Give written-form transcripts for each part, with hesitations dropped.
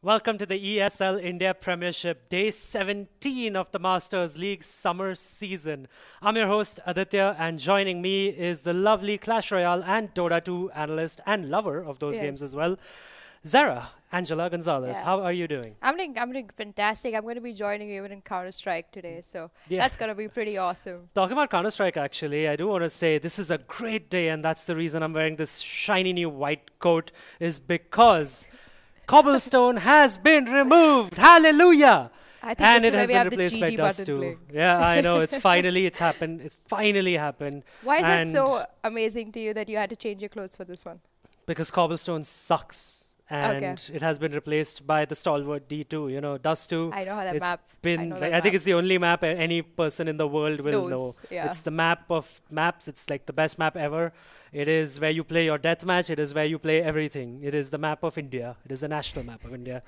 Welcome to the ESL India Premiership, day 17 of the Masters League summer season. I'm your host, Aditya, and joining me is the lovely Clash Royale and Dota 2 analyst and lover of those games as Yes. well, Zara Angela Gonzalez. Yeah. How are you doing? I'm doing fantastic. I'm going to be joining you even in Counter-Strike today, so Yeah. that's going to be pretty awesome. Talking about Counter-Strike, actually, I do want to say this is a great day, and that's the reason I'm wearing this shiny new white coat, is because Cobblestone has been removed. Hallelujah! I think And this it is where has we been have the replaced by GG Dust button 2. playing. Yeah, I know. It's happened. It's finally happened. Why is that And so amazing to you that you had to change your clothes for this one? because Cobblestone sucks. And Okay. it has been replaced by the stalwart D2. You know, Dust 2. I know how that It's map. I been, know like, that I think map. it's the only map any person in the world will know. Knows, yeah. It's the map of maps. It's like the best map ever. It is where you play your deathmatch. It is where you play everything. It is the map of India. It is the national map of India.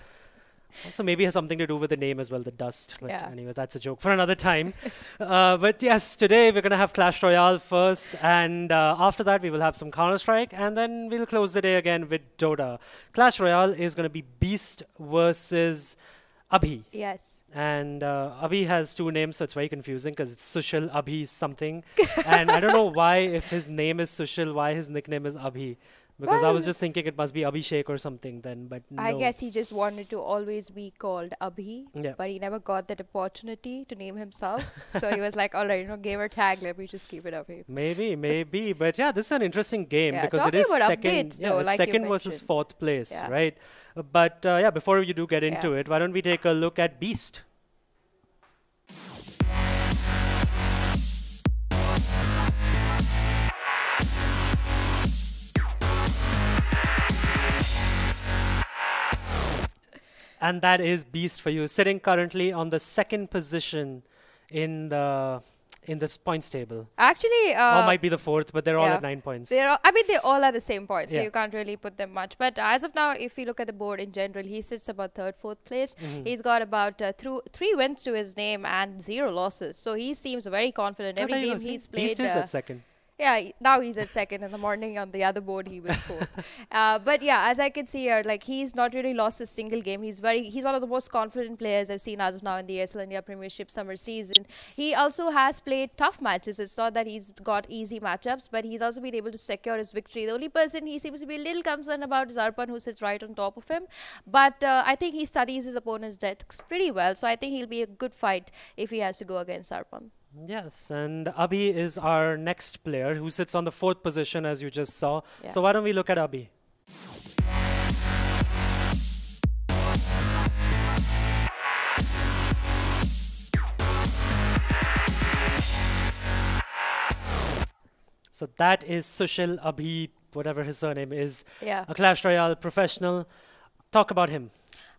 Also, maybe has something to do with the name as well, the dust. But Yeah. anyway, that's a joke for another time. But yes, today we're going to have Clash Royale first, and after that we will have some Counter-Strike, and then we'll close the day again with Dota. Clash Royale is going to be Beast versus Abhi. Yes. And Abhi has two names, so it's very confusing because it's Sushil Abhi something. And I don't know why, if his name is Sushil, why his nickname is Abhi. Because I was Well, just thinking it must be Abhishek or something then, but no. I guess he just wanted to always be called Abhi, Yeah. but he never got that opportunity to name himself. So he was like, all right, gamer tag, let me just keep it Abhi. Maybe. But yeah, this is an interesting game Yeah, because it talking is about second. updates Yeah, though, it's like you second versus mentioned. fourth place, Yeah. right? But yeah, before you do get Yeah. into it, why don't we take a look at Beast? And that is Beast for you, sitting currently on the second position in the points table. Actually, Or might be the fourth, but they're all yeah. at 9 points. I mean, they all are the same point, so Yeah. you can't really put them much. But as of now, if you look at the board in general, he sits about third, fourth place. Mhm. He's got about three wins to his name and 0 losses. So he seems very confident. Oh, Every there you go, game see? he's Beast played. is at second. Yeah, now he's at second. In the morning on the other board, he was fourth. But yeah, as I can see here, like he's not really lost a single game. He's one of the most confident players I've seen as of now in the ESL India Premiership summer season. He also has played tough matches. It's not that he's got easy matchups, but he's also been able to secure his victory. The only person he seems to be a little concerned about is Arpan, who sits right on top of him. But I think he studies his opponent's decks pretty well, so I think he'll be a good fight if he has to go against Arpan. Yes, and Abhi is our next player who sits on the fourth position, as you just saw. Yeah. So why don't we look at Abhi? So that is Sushil Abhi, whatever his surname is, Yeah. a Clash Royale professional. Talk about him.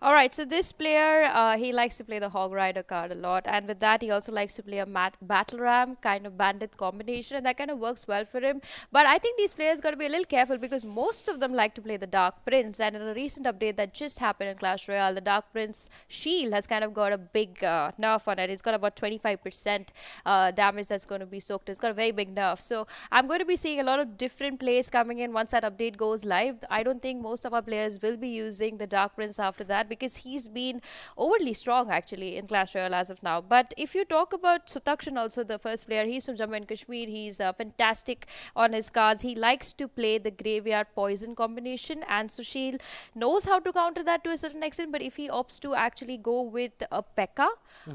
All right, so this player, he likes to play the Hog Rider card a lot, and with that, he also likes to play a Battle Ram kind of bandit combination, and that kind of works well for him. But I think these players got to be a little careful because most of them like to play the Dark Prince, and in a recent update that just happened in Clash Royale, the Dark Prince shield has kind of got a big nerf on it. It's got about 25% damage that's going to be soaked. It's got a very big nerf. So I'm going to be seeing a lot of different plays coming in once that update goes live. I don't think most of our players will be using the Dark Prince after that, because he's been overly strong actually in Clash Royale as of now. But if you talk about Sutakshan, also the first player, he's from Jammu and Kashmir. He's fantastic on his cards. He likes to play the graveyard poison combination, and Sushil knows how to counter that to a certain extent. But if he opts to actually go with a Pekka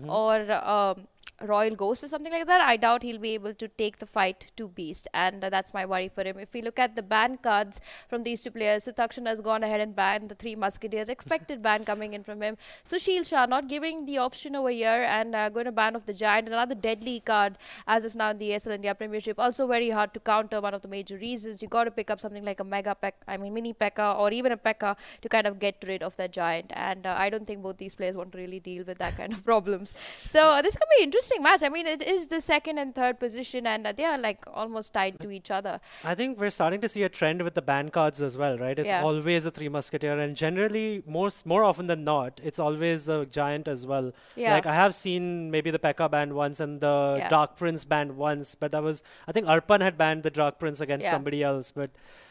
or Royal Ghost or something like that, I doubt he'll be able to take the fight to Beast, and that's my worry for him. If we look at the ban cards from these two players, Sutakshan has gone ahead and banned the Three Musketeers. Expected ban coming in from him. Sushil Shah not giving the option over here, and going to ban off the Giant, another deadly card as of now in the ESL India Premiership. Also very hard to counter. One of the major reasons you got to pick up something like a mini Pekka or even a Pekka to kind of get rid of that Giant. And I don't think both these players want to really deal with that kind of problems. So this could be interesting match. I mean, it is the second and third position, and they are like almost tied to each other. I think we're starting to see a trend with the ban cards as well, right? It's Yeah. always a Three Musketeer, and generally, more often than not, it's always a Giant as well. Yeah. Like I have seen maybe the Pekka banned once and the Yeah. Dark Prince banned once, but that was, I think Arpan had banned the Dark Prince against Yeah. somebody else, but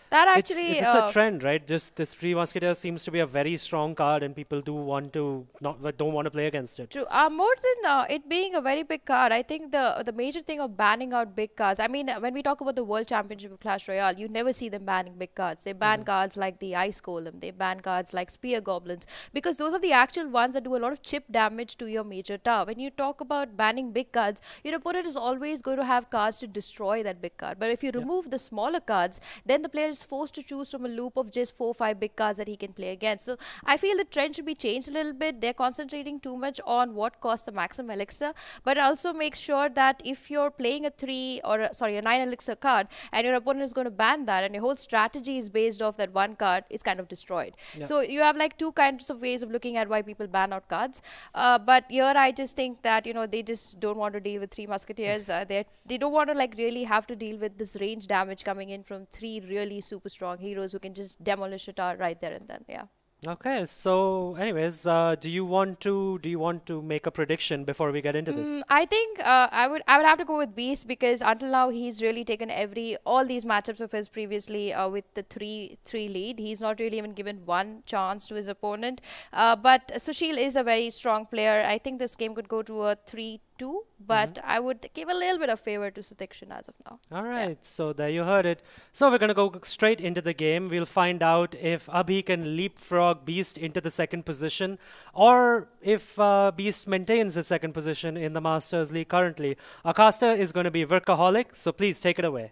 That It's actually, this is a trend, right? Just this Three Musketeers seems to be a very strong card, and people do want to not don't want to play against it. true. More than it being a very big card, I think the major thing of banning out big cards. I mean, when we talk about the World Championship of Clash Royale, you never see them banning big cards. They ban cards like the Ice Golem. They ban cards like Spear Goblins because those are the actual ones that do a lot of chip damage to your major tower. When you talk about banning big cards, your opponent is always going to have cards to destroy that big card. But if you remove the smaller cards, then the player is forced to choose from a loop of just 4 or 5 big cards that he can play against. So I feel the trend should be changed a little bit. They're concentrating too much on what costs the maximum elixir, but also make sure that if you're playing a 9 elixir card and your opponent is going to ban that and your whole strategy is based off that one card, it's kind of destroyed. So you have like two kinds of ways of looking at why people ban out cards. But here I just think that, you know, they just don't want to deal with Three Musketeers. They don't want to like really have to deal with this range damage coming in from 3 really super strong heroes who can just demolish a tower right there and then. Yeah. Okay, so anyways, do you want to make a prediction before we get into this? I think I would have to go with Beast because until now he's really taken all these matchups of his previously with the 3-3 lead. He's not really even given one chance to his opponent. But Sushil is a very strong player. I think this game could go to a 3-2, but I would give a little bit of favor to Satikshan as of now. All right, so there you heard it. So we're going to go straight into the game. We'll find out if Abhi can leapfrog Beast into the second position or if Beast maintains his second position in the Masters League currently. Our caster is going to be Workaholic, so please take it away.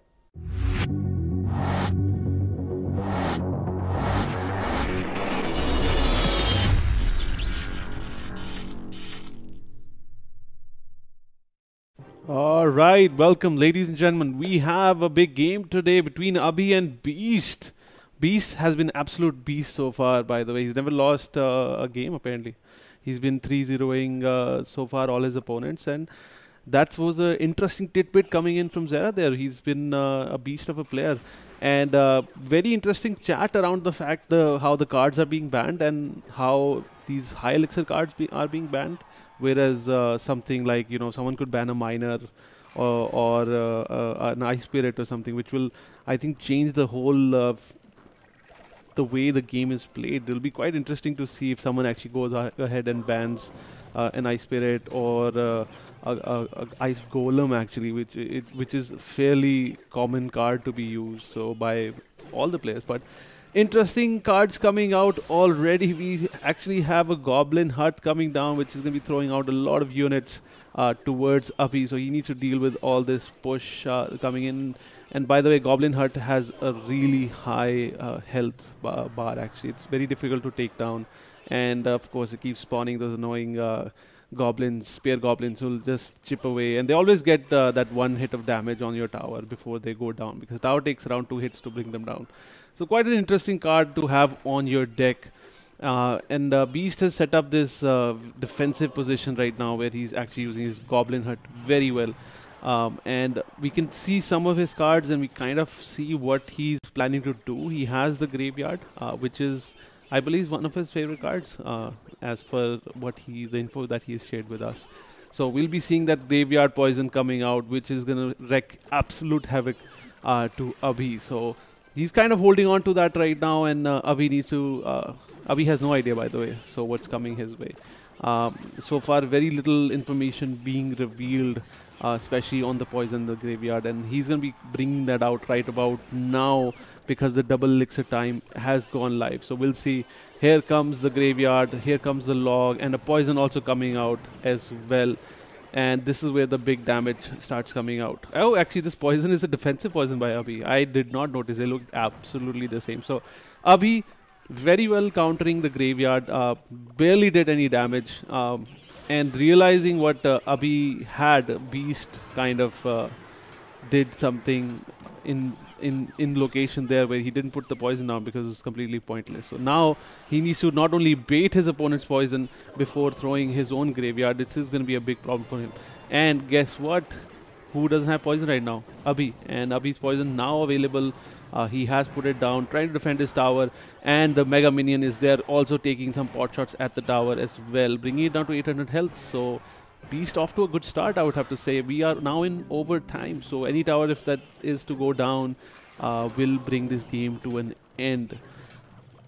All right, welcome, ladies and gentlemen. We have a big game today between Abhi and Beast. Beast has been absolute beast so far, by the way. He's never lost a game, apparently. He's been 3-0ing so far all his opponents, and that was an interesting tidbit coming in from Zera there. He's been a beast of a player. And very interesting chat around the fact how the cards are being banned and how these high elixir cards are being banned. Whereas something like, you know, someone could ban a miner or an ice spirit or something, which will, I think, change the whole the way the game is played. It'll be quite interesting to see if someone actually goes ahead and bans an ice spirit or a ice golem, actually, which is a fairly common card to be used so by all the players. But interesting cards coming out already. We actually have a Goblin Hut coming down, which is going to be throwing out a lot of units towards Abhi. So he needs to deal with all this push coming in. And by the way, Goblin Hut has a really high health bar, actually. It's very difficult to take down. And of course, it keeps spawning those annoying goblins, spear goblins, who will just chip away. And they always get that one hit of damage on your tower before they go down, because tower takes around 2 hits to bring them down. So quite an interesting card to have on your deck. And Beast has set up this defensive position right now where he's actually using his Goblin Hut very well. And we can see some of his cards and we kind of see what he's planning to do. He has the Graveyard, which is, I believe, one of his favorite cards as per the info that he has shared with us. So we'll be seeing that Graveyard Poison coming out, which is going to wreak absolute havoc to Abhi. So he's kind of holding on to that right now, and Abhi needs to... Abhi has no idea, by the way, so what's coming his way. So far, very little information being revealed, especially on the poison, the Graveyard, and he's going to be bringing that out right about now because the double elixir time has gone live. So we'll see. Here comes the Graveyard, here comes the log, and a poison also coming out as well. And this is where the big damage starts coming out. Oh, actually, this poison is a defensive poison by Abhi. I did not notice. They looked absolutely the same. So Abhi very well countering the Graveyard, barely did any damage. And realizing what Abhi had, Beast kind of did something in location there where he didn't put the poison down because it's completely pointless. So now he needs to not only bait his opponent's poison before throwing his own Graveyard. This is going to be a big problem for him. And guess what? Who doesn't have poison right now? Abhi. And Abhi's poison now available. He has put it down, trying to defend his tower, and the Mega Minion is there also taking some pot shots at the tower as well, bringing it down to 800 health. So Beast off to a good start, I would have to say. We are now in overtime, so any tower, if that is to go down, will bring this game to an end.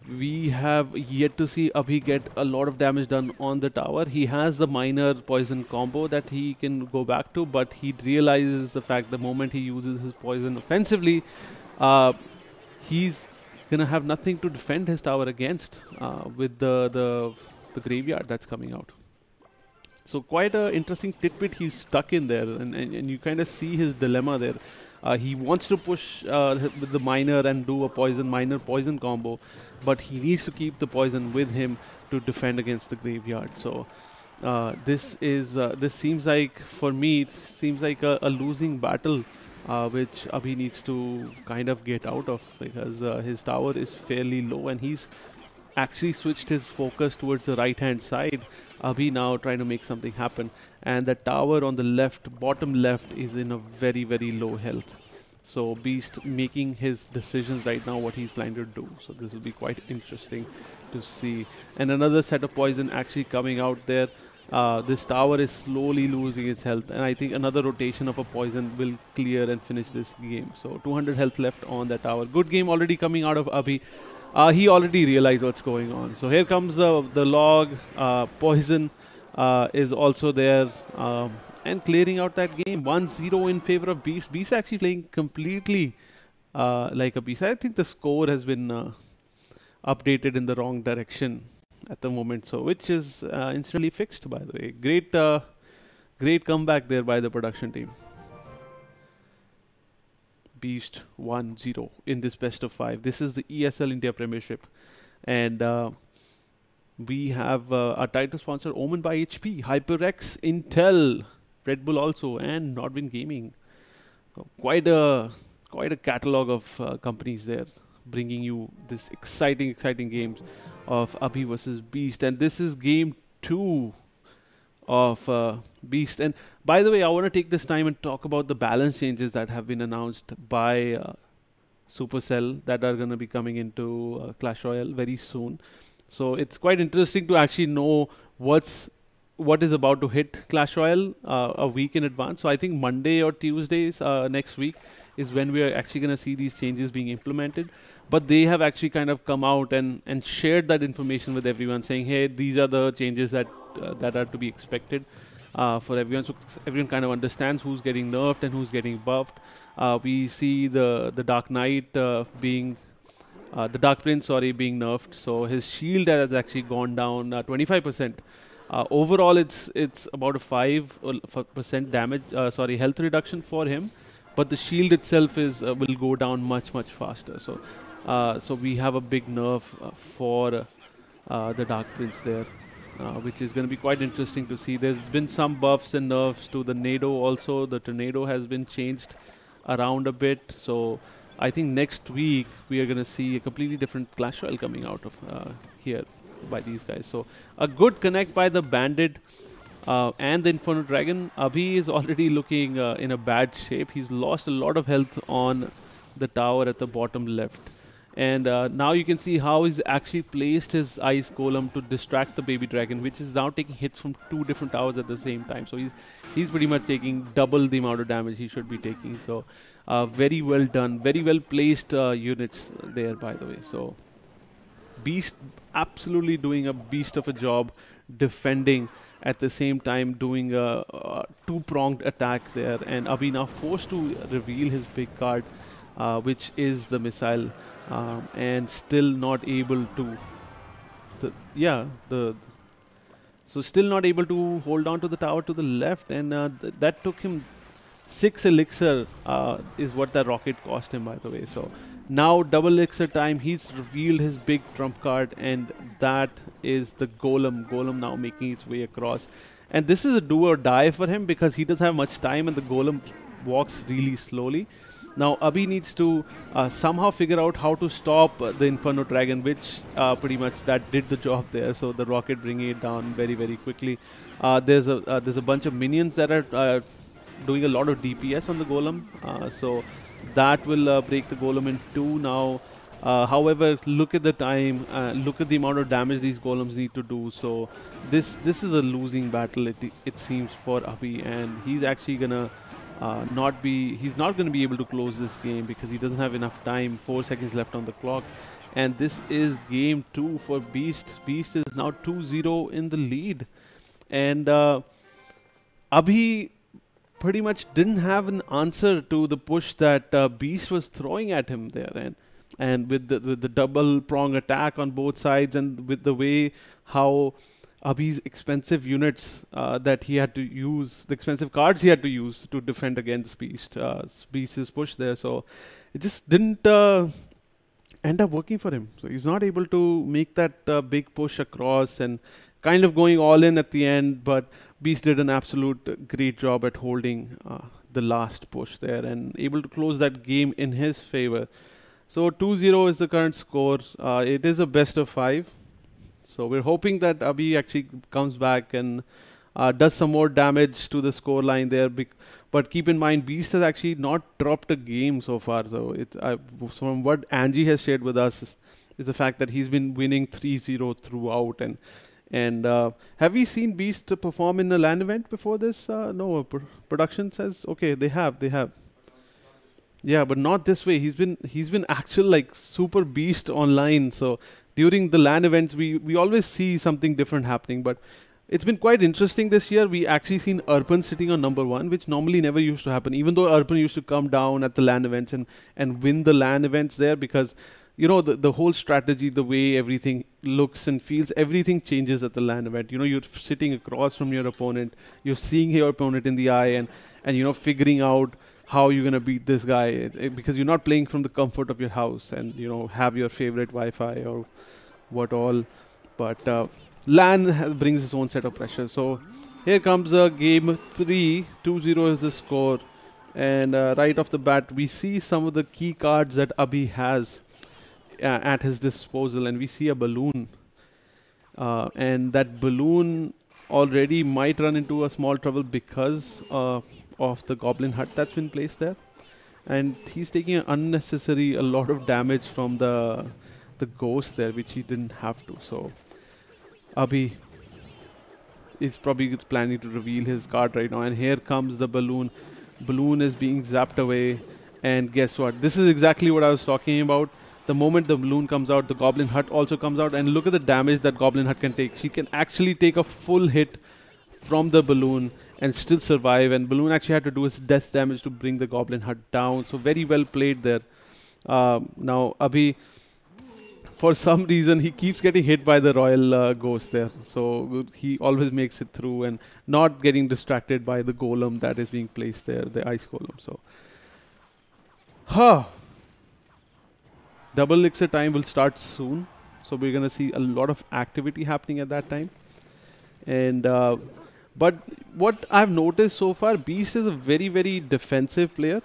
We have yet to see Abhi get a lot of damage done on the tower. He has the minor poison combo that he can go back to, but he realizes the fact the moment he uses his poison offensively, uh, he's gonna have nothing to defend his tower against with the graveyard that's coming out. So quite a interesting tidbit he's stuck in there, and you kind of see his dilemma there. He wants to push with the minor and do a minor poison combo, but he needs to keep the poison with him to defend against the graveyard. So this seems like, for me, it seems like a losing battle, which Abhi needs to kind of get out of, because his tower is fairly low and he's actually switched his focus towards the right hand side. Abhi now trying to make something happen, and the tower on the left, bottom left, is in a very, very low health. So Beast making his decisions right now, what he's planning to do. So this will be quite interesting to see. And another set of poison actually coming out there. This tower is slowly losing its health, and I think another rotation of a poison will clear and finish this game. So 200 health left on that tower. Good game already coming out of Abhi. He already realized what's going on. So here comes the log. Poison is also there and clearing out that game. 1-0 in favor of Beast. Beast actually playing completely like a Beast. I think the score has been updated in the wrong direction at the moment, so which is instantly fixed, by the way. Great comeback there by the production team. Beast 1-0 in this best of 5. This is the ESL India Premiership, and we have our title sponsor Omen by HP, HyperX, Intel, Red Bull also, and Nordwind Gaming. So quite a catalog of companies there, bringing you this exciting games of Abhi versus Beast, and this is game 2 of Beast. And by the way, I want to take this time and talk about the balance changes that have been announced by Supercell that are going to be coming into Clash Royale very soon. So it's quite interesting to actually know what is about to hit Clash Royale a week in advance. So I think Monday or Tuesdays next week is when we are actually going to see these changes being implemented. But they have actually kind of come out and shared that information with everyone, saying, hey, these are the changes that are to be expected for everyone. So everyone kind of understands who's getting nerfed and who's getting buffed. We see the Dark Knight being the Dark Prince, being nerfed. So his shield has actually gone down 25%. Overall, it's about a 5% damage, health reduction for him. But the shield itself will go down much faster. So we have a big nerf for the Dark Prince there, which is going to be quite interesting to see. There's been some buffs and nerfs to the Nado also. The Tornado has been changed around a bit. So I think next week we are going to see a completely different Clash Royale coming out of here by these guys. So a good connect by the Bandit and the Inferno Dragon. Abhi is already looking in a bad shape. He's lost a lot of health on the tower at the bottom left. And now you can see how he's actually placed his Ice Golem to distract the Baby Dragon, which is now taking hits from 2 different towers at the same time. So he's pretty much taking double the amount of damage he should be taking. So very well done, very well placed units there, by the way. So Beast absolutely doing a beast of a job defending, at the same time doing a two-pronged attack there. And Abhi now forced to reveal his big card, which is the missile. And still not able to still not able to hold on to the tower to the left, and that took him 6 elixir is what that rocket cost him, by the way. So now double elixir time, he's revealed his big trump card, and that is the golem now making its way across. And this is a do or die for him, because he doesn't have much time and the golem walks really slowly. Now Abhi needs to somehow figure out how to stop the Inferno Dragon, which pretty much that did the job there. So the rocket bringing it down very quickly. There's a bunch of minions that are doing a lot of DPS on the golem. So that will break the golem in 2 now. However, look at the time, look at the amount of damage these golems need to do. So this is a losing battle, it seems, for Abhi, and he's actually gonna he's not going to be able to close this game because he doesn't have enough time. 4 seconds left on the clock. And this is game 2 for Beast. Beast is now 2-0 in the lead. And Abhi pretty much didn't have an answer to the push that Beast was throwing at him there. And with the double prong attack on both sides, and with the way how Abhi's expensive units that he had to use, the expensive cards he had to use to defend against Beast's push there. So it just didn't end up working for him. So he's not able to make that big push across and kind of going all in at the end. But Beast did an absolute great job at holding the last push there and able to close that game in his favor. So 2-0 is the current score. It is a best of 5. So we're hoping that Abhi actually comes back and does some more damage to the score line there. But keep in mind, Beast has actually not dropped a game so far. So from what Angie has shared with us is the fact that he's been winning 3-0 throughout. And have we seen Beast perform in a LAN event before this? No, production says okay, they have. Yeah, but not this way. He's been actual like super beast online. So during the LAN events, we always see something different happening. But it's been quite interesting this year. We actually seen Urban sitting on number 1, which normally never used to happen. Even though Urban used to come down at the LAN events and win the LAN events there, because you know the whole strategy, the way everything looks and feels, everything changes at the LAN event. You know, you're sitting across from your opponent, you're seeing your opponent in the eye, and you know, figuring out how you're going to beat this guy, because you're not playing from the comfort of your house and, you know, have your favorite Wi-Fi or what all. But LAN brings its own set of pressure. So here comes game 3. 2-0 is the score. And right off the bat, we see some of the key cards that Abhi has at his disposal. And we see a balloon. And that balloon already might run into a small trouble because of the goblin hut that's been placed there, and he's taking a lot of damage from the ghost there, which he didn't have to. So Abhi is probably planning to reveal his card right now, and here comes the balloon. Balloon is being zapped away, and guess what? This is exactly what I was talking about. The moment the balloon comes out, the goblin hut also comes out, and look at the damage that goblin hut can take. She can actually take a full hit from the balloon and still survive, and balloon actually had to do his death damage to bring the goblin hut down. So very well played there. Now Abhi, for some reason, he keeps getting hit by the royal ghost there, so he always makes it through and not getting distracted by the golem that is being placed there, the ice golem. So double elixir time will start soon, so we're gonna see a lot of activity happening at that time. And but what I've noticed so far, Beast is a very, very defensive player,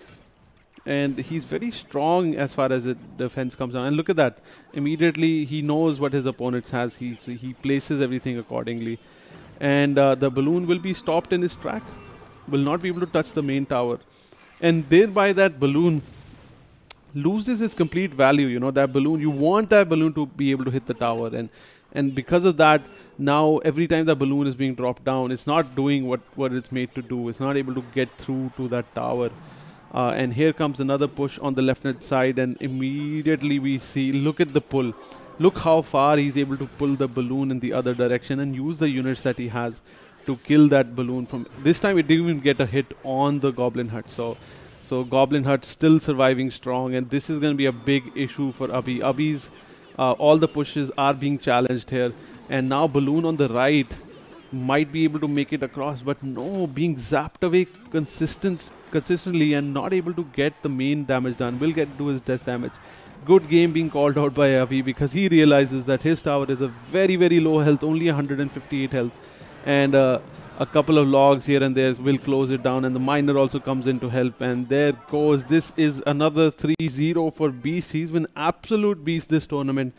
and he's very strong as far as defense comes down. And look at that. Immediately, he knows what his opponent has. So he places everything accordingly. And the balloon will be stopped in his track. Will not be able to touch the main tower. And thereby that balloon loses its complete value. You know, that balloon, you want that balloon to be able to hit the tower. And because of that, now every time the balloon is being dropped down, it's not doing what it's made to do. It's not able to get through to that tower. And here comes another push on the left-hand side, and immediately we see, look at the pull. Look how far he's able to pull the balloon in the other direction and use the units that he has to kill that balloon. From this time, it didn't even get a hit on the goblin hut. So Goblin Hut still surviving strong, and this is going to be a big issue for Abhi. Abhi's all the pushes are being challenged here, and now balloon on the right might be able to make it across, but no, being zapped away consistently and not able to get the main damage done. Will get to his death damage. Good game being called out by Abhi, because he realizes that his tower is a very, very low health, only 158 health, and a couple of logs here and there will close it down, and the miner also comes in to help, and there goes. This is another 3-0 for Beast. He's been absolute beast this tournament,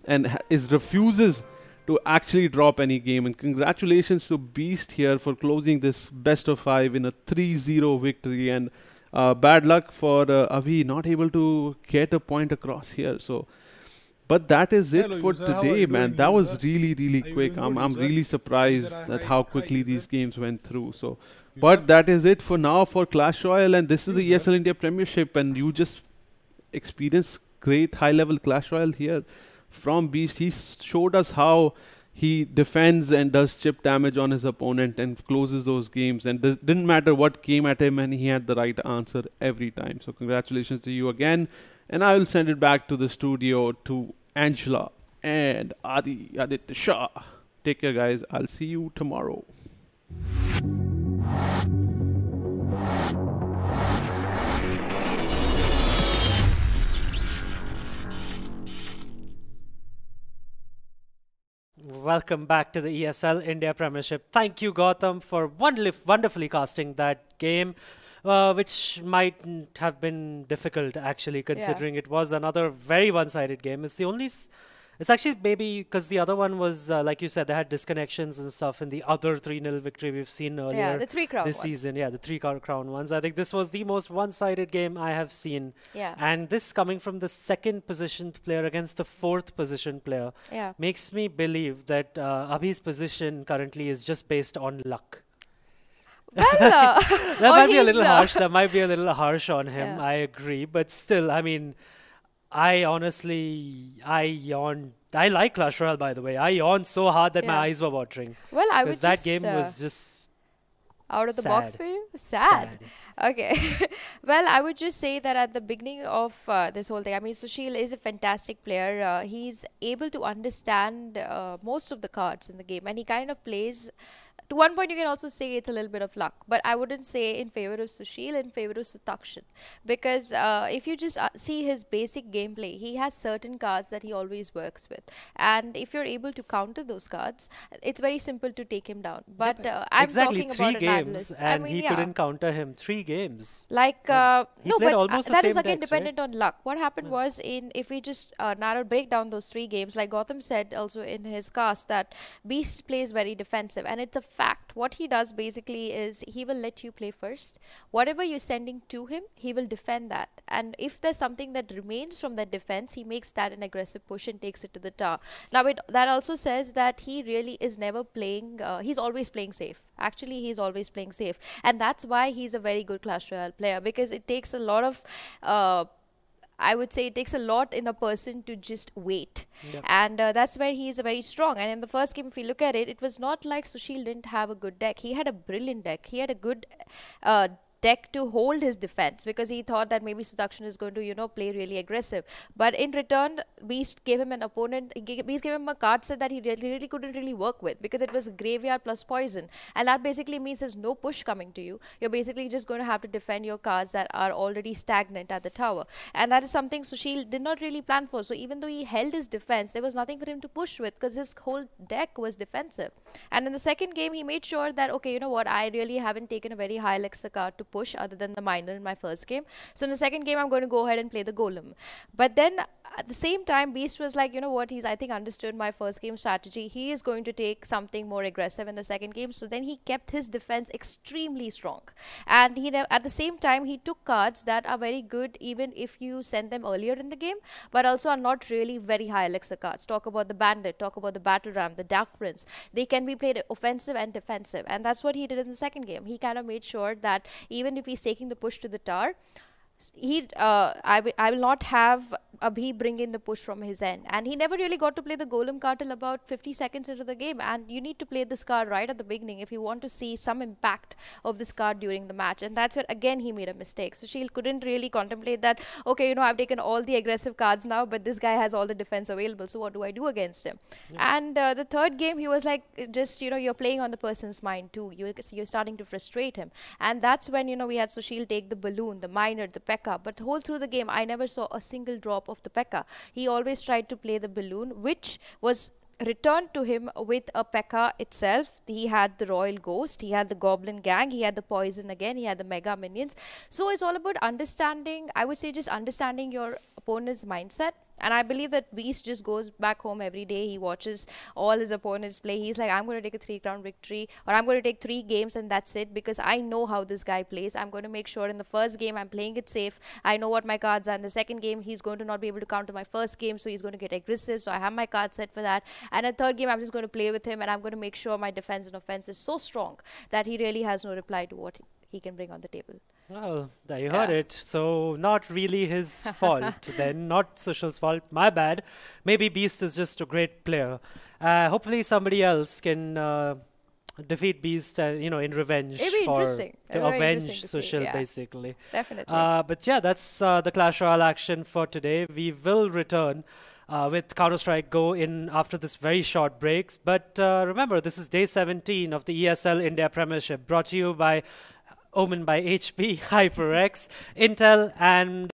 and refuses to actually drop any game. And congratulations to Beast here for closing this best of 5 in a 3-0 victory. And bad luck for Abhi, not able to get a point across here. So But that is it Hello, for user. How are today, you man. doing, That was user? really, really Are you quick. doing I'm good, I'm user? really surprised User, at hi, how hi, quickly user. these games went through. So, User? but that is it for now for Clash Royale, and this is the User? ESL India Premiership, and you just experienced great high-level Clash Royale here from Beast. He showed us how he defends and does chip damage on his opponent and closes those games, and didn't matter what came at him, and he had the right answer every time. So congratulations to you again, and I will send it back to the studio to Angela and Aditya Shah. Take care, guys. I'll see you tomorrow. Welcome back to the ESL India Premiership. Thank you, Gautam, for wonderfully casting that game, which mightn't have been difficult actually, considering it was another very one-sided game. It's the only. It's actually maybe because the other one was, like you said, they had disconnections and stuff in the other 3-0 victory we've seen earlier Yeah, the three crown this ones. season. Yeah, the crown ones. I think this was the most one-sided game I have seen. Yeah. And this coming from the second positioned player against the fourth positioned player Yeah. makes me believe that Abhi's position currently is just based on luck. Well, That or might be a he's, little harsh. That might be a little harsh on him. Yeah. I agree. But still, I mean, I honestly, I yawned. I like Clash Royale, by the way. I yawned so hard that my Yeah. eyes were watering. well, I Because would that just game was just out of the box sad. for you. Sad. Okay. Well, I would just say that at the beginning of this whole thing, I mean, Sushil is a fantastic player. He's able to understand most of the cards in the game, and he kind of plays. To one point, you can also say it's a little bit of luck, but I wouldn't say in favor of Sushil, in favor of Sutakshan. Because if you just see his basic gameplay, he has certain cards that he always works with. And if you're able to counter those cards, it's very simple to take him down. But I'm exactly talking 3 about an games, analyst. and I mean, he yeah. couldn't counter him. 3 games. Like He no, played but almost the that is same again decks, right? dependent on luck. What happened was in if we just break down those 3 games, like Gautam said also in his cast that Beast plays very defensive, and it's a fact. What he does basically is he will let you play first. Whatever you're sending to him, he will defend that. And if there's something that remains from that defense, he makes that an aggressive push and takes it to the tower. Now, that also says that he really is never playing. He's always playing safe. Actually, he's always playing safe, and that's why he's a very good Clash Royale player, because it takes a lot of I would say it takes a lot in a person to just wait. Yep. And that's where he is very strong. And in the first game, if you look at it, it was not like Sushil didn't have a good deck. He had a brilliant deck. He had a good deck to hold his defense, because he thought that maybe Sutakshan is going to, play really aggressive. But in return, Beast gave him an opponent. Beast gave him a card set that he really couldn't really work with, because it was graveyard plus poison. And that basically means there's no push coming to you. You're basically just going to have to defend your cards that are already stagnant at the tower. And that is something Sushil did not really plan for. So even though he held his defense, there was nothing for him to push with, because his whole deck was defensive. And in the second game, he made sure that, okay, you know what, I really haven't taken a very high Alexa card to push other than the minor in my first game. So in the second game, I'm going to go ahead and play the golem. But then at the same time, Beast was like, you know what, he's I think understood my first game strategy. He is going to take something more aggressive in the second game. So then he kept his defense extremely strong. And at the same time, he took cards that are very good even if you send them earlier in the game, but also are not really very high elixir cards. Talk about the Bandit, talk about the Battle Ram, the Dark Prince. They can be played offensive and defensive. And that's what he did in the second game. He kind of made sure that even if he's taking the push to the tower, I will not have Abhi bring in the push from his end. And he never really got to play the golem card till about 50 seconds into the game. And you need to play this card right at the beginning if you want to see some impact of this card during the match. And that's where, again, he made a mistake. So Sushil couldn't really contemplate that, okay, I've taken all the aggressive cards now, but this guy has all the defense available. So what do I do against him? Yeah. And the third game, he was like, just, you're playing on the person's mind too. You're starting to frustrate him. And that's when, we had Sushil take the balloon, the miner, the P.E.K.K.A. But whole through the game, I never saw a single drop of the P.E.K.K.A. He always tried to play the balloon, which was returned to him with a P.E.K.K.A. itself. He had the Royal Ghost, he had the Goblin Gang, he had the Poison again, he had the Mega Minions. So it's all about understanding, I would say just understanding your opponent's mindset And I believe that Beast just goes back home every day. He watches all his opponents play. He's like, I'm going to take a 3 round victory, or I'm going to take 3 games and that's it, because I know how this guy plays. I'm going to make sure in the first game I'm playing it safe. I know what my cards are. In the second game, he's going to not be able to counter my first game, so he's going to get aggressive. So I have my card set for that. And a third game, I'm just going to play with him, and I'm going to make sure my defense and offense is so strong that he really has no reply to what he can bring on the table. Well, there you heard it. So not really his fault then, not Sushal's fault. My bad. Maybe Beast is just a great player. Hopefully somebody else can defeat Beast, in revenge. It'd be interesting. To Very avenge interesting to see, Sushil, yeah. basically. Definitely. But yeah, that's the Clash Royale action for today. We will return with Counter-Strike Go in after this very short break. But remember, this is day 17 of the ESL India Premiership, brought to you by Omen by HP, HyperX, Intel, and